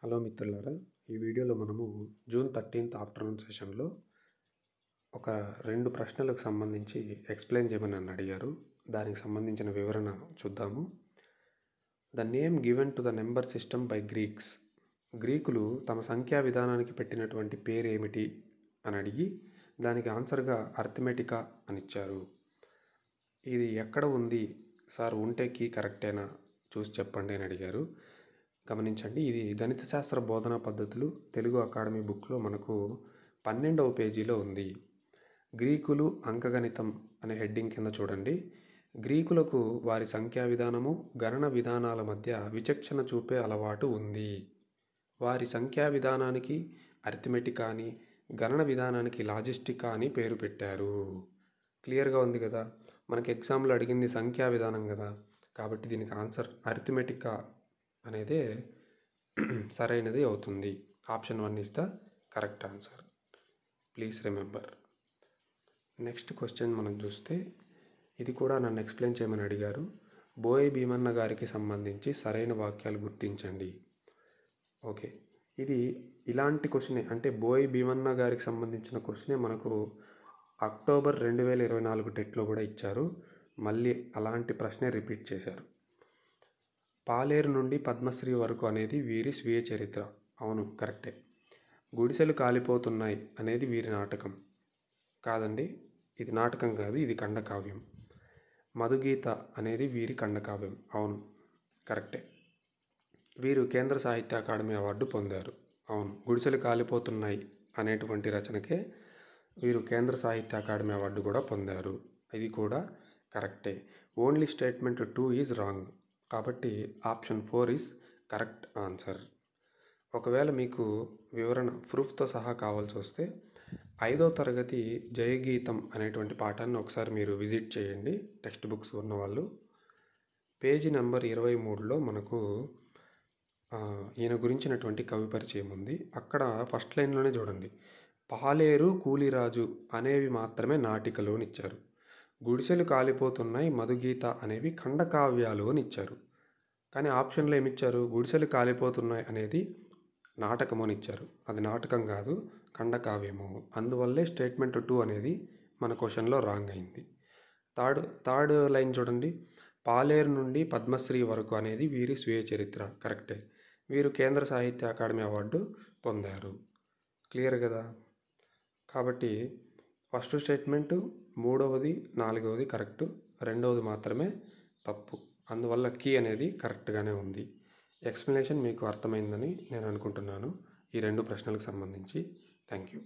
Hello మిత్రులారా, ఈ వీడియోలో మనము జూన్ 13th ఆఫ్టర్నూన్ సెషన్లో ఒక 2 ప్రశ్నలకు సంబంధించి ఎక్స్ప్లెయిన్ చేయమని నన్ను అడిగారు. దానికి సంబంధించిన వివరణ చూద్దాము. The name given to the number system by Greeks. గ్రీకులు తమ సంఖ్యా విధానానికి పెట్టినటువంటి పేరు ఏమిటి అని అడిగి దానికి ఆన్సర్గా అర్థమెటికా అని ఇచ్చారు. ఇది ఎక్కడ ఉంది సార్, ఉంటే కీ కరెక్టేనా చూసి చెప్పండి అని అడిగారు. గమనించండి, ఇది గణిత శాస్త్ర బోధనా పద్ధతులు తెలుగు అకాడమీ బుక్లో మనకు 12వ పేజీలో ఉంది. గ్రీకులు అంకగణితం అనే హెడ్డింగ్ కింద చూడండి. గ్రీకులకు వారి సంఖ్యా విధానము గణన విధానాల మధ్య విచక్షణ చూపే అలవాటు ఉంది. వారి సంఖ్యా విధానానికి అర్థమెటికా అని, గణన విధానానికి లాజిస్టికా అని పేరు పెట్టారు. క్లియర్గా ఉంది కదా. మనకి ఎగ్జామ్లో అడిగింది సంఖ్యా విధానం కదా, కాబట్టి దీనికి ఆన్సర్ అర్థమెటికా అనేదే సరైనది అవుతుంది. Option 1 is the correct answer. Please remember. Next question మనం చూస్తే, ఇది కూడా నన్ను ఎక్స్ప్లెయిన్ చేయమని అడిగారు. బోయే భీమన్న గారికి సంబంధించి సరైన వాక్యాలు గుర్తించండి. ఓకే, ఇది ఇలాంటి క్వశ్చనే, అంటే బోయే భీమన్న గారికి సంబంధించిన క్వశ్చనే మనకు అక్టోబర్ 2024 టెట్లో కూడా ఇచ్చారు. మళ్ళీ అలాంటి ప్రశ్నే రిపీట్ చేశారు. పాలేరు నుండి పద్మశ్రీ వరకు అనేది వీరి స్వీయ చరిత్ర. అవును, కరెక్టే. గుడిసెలు కాలిపోతున్నాయి అనేది వీరి నాటకం. కాదండి, ఇది నాటకం కాదు, ఇది ఖండకావ్యం. మధుగీత అనేది వీరి ఖండకావ్యం. అవును, కరెక్టే. వీరు కేంద్ర సాహిత్య అకాడమీ అవార్డు పొందారు. అవును, గుడిసెలు కాలిపోతున్నాయి అనేటువంటి రచనకే వీరు కేంద్ర సాహిత్య అకాడమీ అవార్డు కూడా పొందారు. ఇది కూడా కరెక్టే. Only statement 2 is wrong. కాబట్టి ఆప్షన్ 4 ఈజ్ కరెక్ట్ ఆన్సర్. ఒకవేళ మీకు వివరణ ప్రూఫ్తో సహా కావాల్సి వస్తే 5వ తరగతి జయగీతం అనేటువంటి పాఠాన్ని ఒకసారి మీరు విజిట్ చేయండి, టెక్స్ట్ బుక్స్ ఉన్నవాళ్ళు. పేజీ నెంబర్ 23లో మనకు ఈయన గురించినటువంటి కవి పరిచయం ఉంది. అక్కడ ఫస్ట్ లైన్లోనే చూడండి, పాలేరు కూలిరాజు అనేవి మాత్రమే నాటికలు అని ఇచ్చారు. గుడిసెలు కాలిపోతున్నాయి మధుగీత అనేవి ఖండకావ్యాలు అని ఇచ్చారు. కానీ ఆప్షన్లో ఏమిచ్చారు, గుడిసెలు కాలిపోతున్నాయి అనేది నాటకము అని ఇచ్చారు. అది నాటకం కాదు, ఖండకావ్యము. అందువల్లే స్టేట్మెంట్ 2 అనేది మన క్వశ్చన్లో రాంగ్ అయింది. థర్డ్ లైన్ చూడండి, పాలేరు నుండి పద్మశ్రీ వరకు అనేది వీరి స్వీయ చరిత్ర. కరెక్టే. వీరు కేంద్ర సాహిత్య అకాడమీ అవార్డు పొందారు. క్లియర్ కదా. కాబట్టి ఫస్ట్ స్టేట్మెంటు, 3వది 4వది కరెక్టు, 2వది మాత్రమే తప్పు. అందువల్ల కీ అనేది కరెక్ట్గానే ఉంది. ఎక్స్ప్లెనేషన్ మీకు అర్థమైందని నేను అనుకుంటున్నాను ఈ 2 ప్రశ్నలకు సంబంధించి. Thank you.